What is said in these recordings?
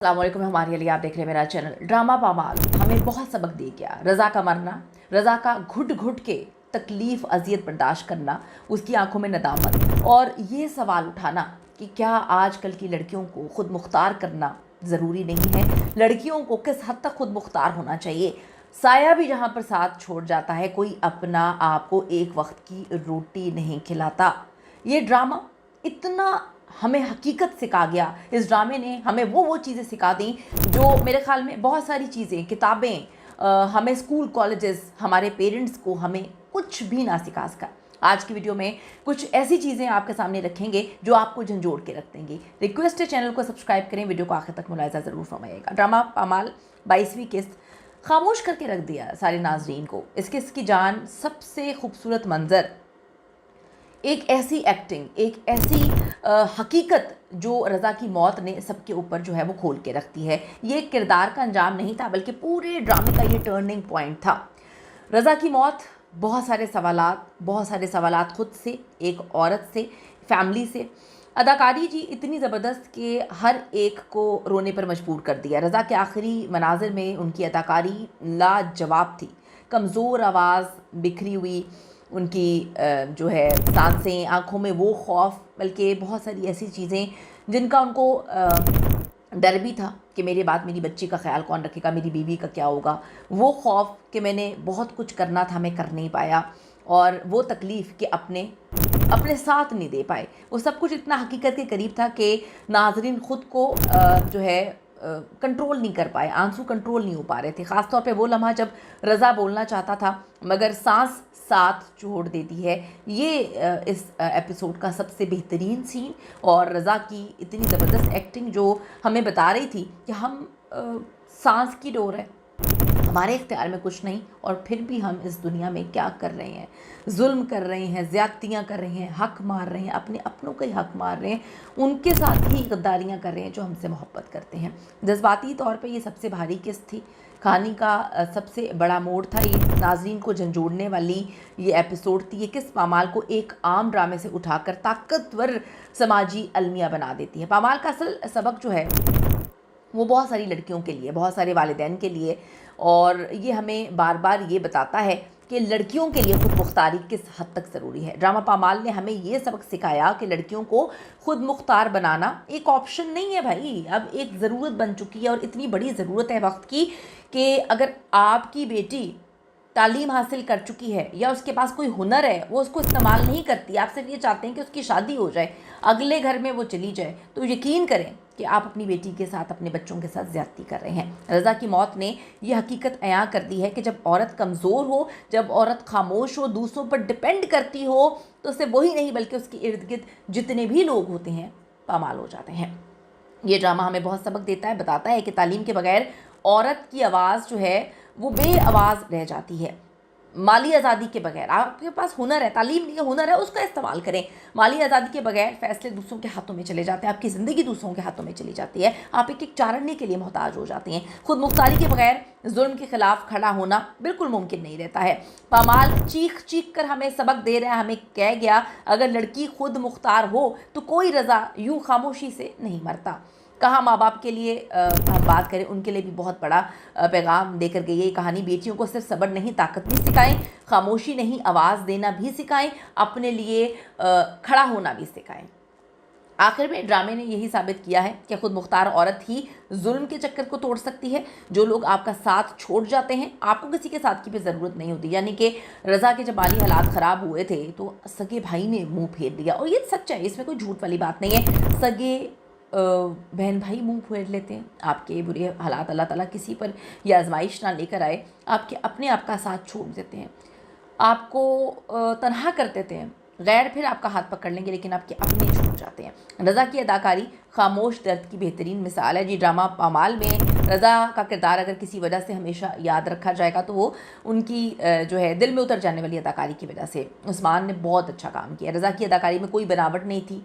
अस्सलामुअलैकुम, हमारे लिए आप देख रहे हैं मेरा चैनल। ड्रामा पामाल हमें बहुत सबक दे गया। रज़ा का मरना, रज़ा का घुट घुट के तकलीफ़ अजियत बर्दाश्त करना, उसकी आंखों में नदामत और ये सवाल उठाना कि क्या आजकल की लड़कियों को खुद मुख्तार करना ज़रूरी नहीं है। लड़कियों को किस हद तक खुद मुख्तार होना चाहिए। साया भी जहाँ पर साथ छोड़ जाता है, कोई अपना आपको एक वक्त की रोटी नहीं खिलाता। ये ड्रामा इतना हमें हकीकत सिखा गया। इस ड्रामे ने हमें वो चीज़ें सिखा दी जो मेरे ख्याल में बहुत सारी चीज़ें, किताबें, हमें स्कूल कॉलेजेस, हमारे पेरेंट्स को हमें कुछ भी ना सिखा सका। आज की वीडियो में कुछ ऐसी चीज़ें आपके सामने रखेंगे जो आपको झंझोड़ के रख देंगी। रिक्वेस्ट है चैनल को सब्सक्राइब करें, वीडियो को आखिर तक मुलाहिजा ज़रूर फरमाइएगा। ड्रामा पामाल 22वीं किस्त खामोश करके रख दिया सारे नाजरीन को। इस किस्त की जान सबसे खूबसूरत मंजर, एक ऐसी एक्टिंग, एक ऐसी हकीकत जो रज़ा की मौत ने सबके ऊपर जो है वो खोल के रखती है। ये किरदार का अंजाम नहीं था बल्कि पूरे ड्रामे का ये टर्निंग पॉइंट था। रज़ा की मौत, बहुत सारे सवालात खुद से, एक औरत से, फैमिली से। अदाकारी जी इतनी ज़बरदस्त कि हर एक को रोने पर मजबूर कर दिया। रज़ा के आखिरी मनाजिर में उनकी अदाकारी लाजवाब थी। कमज़ोर आवाज़, बिखरी हुई उनकी जो है सांसें, आँखों में वो खौफ, बल्कि बहुत सारी ऐसी चीज़ें जिनका उनको डर भी था कि मेरे बाद मेरी बच्ची का ख्याल कौन रखेगा, मेरी बीवी का क्या होगा। वो खौफ कि मैंने बहुत कुछ करना था, मैं कर नहीं पाया, और वो तकलीफ़ कि अपने साथ नहीं दे पाए। वो सब कुछ इतना हकीकत के करीब था कि नाज़रीन ख़ुद को जो है कंट्रोल नहीं कर पाए, आंसू कंट्रोल नहीं हो पा रहे थे। ख़ास तौर पे वो लम्हा जब रज़ा बोलना चाहता था मगर सांस साथ छोड़ देती है। ये इस एपिसोड का सबसे बेहतरीन सीन, और रज़ा की इतनी ज़बरदस्त एक्टिंग जो हमें बता रही थी कि हम सांस की डोर है, हमारे इख्तियार में कुछ नहीं, और फिर भी हम इस दुनिया में क्या कर रहे हैं, जुल्म कर रहे हैं, ज़्यादतियाँ कर रहे हैं, हक़ मार रहे हैं, अपने अपनों का ही हक़ मार रहे हैं, उनके साथ ही गद्दारियाँ कर रहे हैं जो हमसे मोहब्बत करते हैं। जज्बाती तौर पे ये सबसे भारी किस्त थी। कहानी का सबसे बड़ा मोड़ था ये। नाज़रीन को झंझोड़ने वाली ये एपिसोड थी। ये किस्त पामाल को एक आम ड्रामे से उठाकर ताकतवर समाजी अलमिया बना देती है। पामाल का असल सबक जो है वो बहुत सारी लड़कियों के लिए, बहुत सारे वालिदैन के लिए, और ये हमें बार बार ये बताता है कि लड़कियों के लिए खुद मुख्तारी किस हद तक ज़रूरी है। ड्रामा पामाल ने हमें ये सबक सिखाया कि लड़कियों को खुद मुख्तार बनाना एक ऑप्शन नहीं है भाई, अब एक ज़रूरत बन चुकी है, और इतनी बड़ी ज़रूरत है वक्त की कि अगर आपकी बेटी तालीम हासिल कर चुकी है या उसके पास कोई हुनर है, वो उसको इस्तेमाल नहीं करती, आप सिर्फ ये चाहते हैं कि उसकी शादी हो जाए, अगले घर में वो चली जाए, तो यकीन करें कि आप अपनी बेटी के साथ, अपने बच्चों के साथ ज़्यादती कर रहे हैं। रज़ा की मौत ने यह हकीकत अयां कर दी है कि जब औरत कमज़ोर हो, जब औरत खामोश हो, दूसरों पर डिपेंड करती हो, तो सिर्फ वही नहीं बल्कि उसके इर्द गिर्द जितने भी लोग होते हैं पामाल हो जाते हैं। ये ड्रामा हमें बहुत सबक देता है, बताता है कि तालीम के बगैर औरत की आवाज़ जो है वो बेआवाज़ रह जाती है। माली आज़ादी के बगैर, आपके पास हुनर है, तालीम नहीं है, हुनर है, उसका इस्तेमाल करें। माली आज़ादी के बगैर फ़ैसले दूसरों के हाथों में चले जाते हैं, आपकी ज़िंदगी दूसरों के हाथों में चली जाती है, आप एक एक चारणनी के लिए मोहताज हो जाते हैं। खुद मुख्तारी के बगैर जुल्म के ख़िलाफ़ खड़ा होना बिल्कुल मुमकिन नहीं रहता है। पामाल चीख चीख कर हमें सबक दे रहा है, हमें कह गया अगर लड़की खुद मुख्तार हो तो कोई रज़ा यूँ खामोशी से नहीं मरता। कहाँ माँ बाप के लिए हम बात करें, उनके लिए भी बहुत बड़ा पैगाम देकर गई ये कहानी। बेटियों को सिर्फ सब्र नहीं, ताकत भी सिखाएं, खामोशी नहीं, आवाज़ देना भी सिखाएं, अपने लिए खड़ा होना भी सिखाएं। आखिर में ड्रामे ने यही साबित किया है कि खुद मुख्तार औरत ही जुल्म के चक्कर को तोड़ सकती है। जो लोग आपका साथ छोड़ जाते हैं, आपको किसी के साथ की भी ज़रूरत नहीं होती। यानी कि रज़ा के जब माली हालात ख़राब हुए थे तो सगे भाई ने मुंह फेर लिया, और ये सच है, इसमें कोई झूठ वाली बात नहीं है। सगे बहन भाई मुंह फेर लेते हैं। आपके बुरे हालात अल्लाह ताला किसी पर यह आजमाइश ना लेकर आए, आपके अपने आप का साथ छोड़ देते हैं, आपको तनहा कर देते हैं। गैर फिर आपका हाथ पकड़ लेंगे लेकिन आपके अपने छूट जाते हैं। रज़ा की अदाकारी खामोश दर्द की बेहतरीन मिसाल है जी। ड्रामा पामाल में रज़ा का किरदार अगर किसी वजह से हमेशा याद रखा जाएगा तो वो उनकी जो है दिल में उतर जाने वाली अदाकारी की वजह से। उस्मान ने बहुत अच्छा काम किया। रज़ा की अदाकारी में कोई बनावट नहीं थी,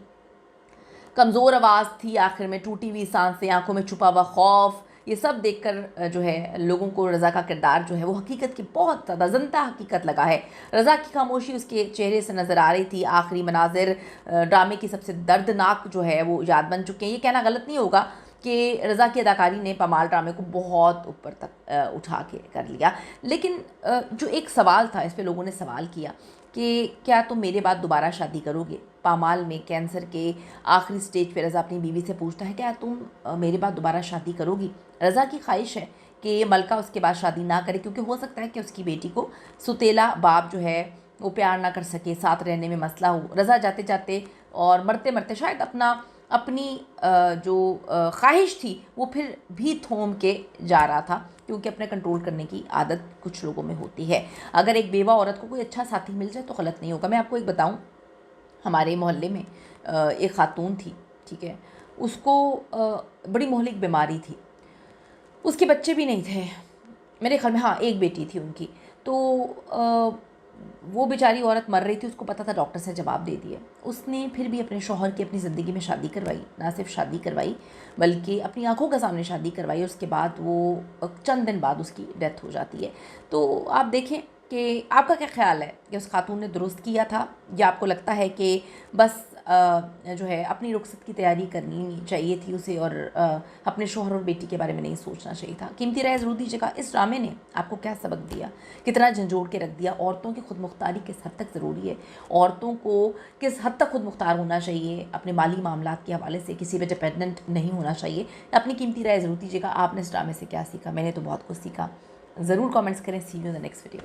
कमज़ोर आवाज़ थी, आखिर में टूटी हुई सांसें, आंखों में छुपा हुआ खौफ, ये सब देखकर जो है लोगों को रज़ा का किरदार जो है वो हकीकत की बहुत ज़्यादा ज़िंदा हकीकत लगा है। रज़ा की खामोशी उसके चेहरे से नज़र आ रही थी। आखिरी मनाजिर ड्रामे की सबसे दर्दनाक जो है वो याद बन चुके हैं। ये कहना गलत नहीं होगा कि रज़ा की अदाकारी ने पामाल ड्रामे को बहुत ऊपर तक उठा के कर लिया। लेकिन जो एक सवाल था, इस पे लोगों ने सवाल किया कि क्या तुम मेरे बाद दोबारा शादी करोगे। पामाल में कैंसर के आखिरी स्टेज पे रज़ा अपनी बीवी से पूछता है, क्या तुम मेरे बाद दोबारा शादी करोगी। रज़ा की ख्वाहिश है कि मलका उसके बाद शादी ना करे, क्योंकि हो सकता है कि उसकी बेटी को सुतेला बाप जो है वो प्यार ना कर सके, साथ रहने में मसला हो। रज़ा जाते जाते और मरते मरते शायद अपनी जो ख्वाहिश थी वो फिर भी थोम के जा रहा था, क्योंकि अपने कंट्रोल करने की आदत कुछ लोगों में होती है। अगर एक बेवा औरत को कोई अच्छा साथी मिल जाए तो गलत नहीं होगा। मैं आपको एक बताऊं, हमारे मोहल्ले में एक खातून थी, ठीक है, उसको बड़ी मोहलिक बीमारी थी, उसके बच्चे भी नहीं थे मेरे ख्याल में, हाँ एक बेटी थी उनकी। तो वो बेचारी औरत मर रही थी, उसको पता था, डॉक्टर से जवाब दे दिए। उसने फिर भी अपने शौहर की अपनी ज़िंदगी में शादी करवाई, ना सिर्फ शादी करवाई बल्कि अपनी आंखों के सामने शादी करवाई, और उसके बाद वो चंद दिन बाद उसकी डेथ हो जाती है। तो आप देखें कि आपका क्या ख्याल है कि उस खातून ने दुरुस्त किया था, या आपको लगता है कि बस जो है अपनी रुखसत की तैयारी करनी चाहिए थी उसे, और अपने शौहर और बेटी के बारे में नहीं सोचना चाहिए था। कीमती राय ज़रूर दीजिएगा। इस ड्रामे ने आपको क्या सबक दिया, कितना झंझोड़ के रख दिया। औरतों की खुद मुख्तारी किस हद तक ज़रूरी है, औरतों को किस हद तक खुद मुख्तार होना चाहिए, अपने माली मामलात के हवाले से किसी पर डिपेंडेंट नहीं होना चाहिए। अपनी कीमती राय ज़रूर दीजिएगा। आपने इस ड्रामे से क्या सीखा। मैंने तो बहुत कुछ सीखा। ज़रूर कमेंट्स करें। See you in the next video.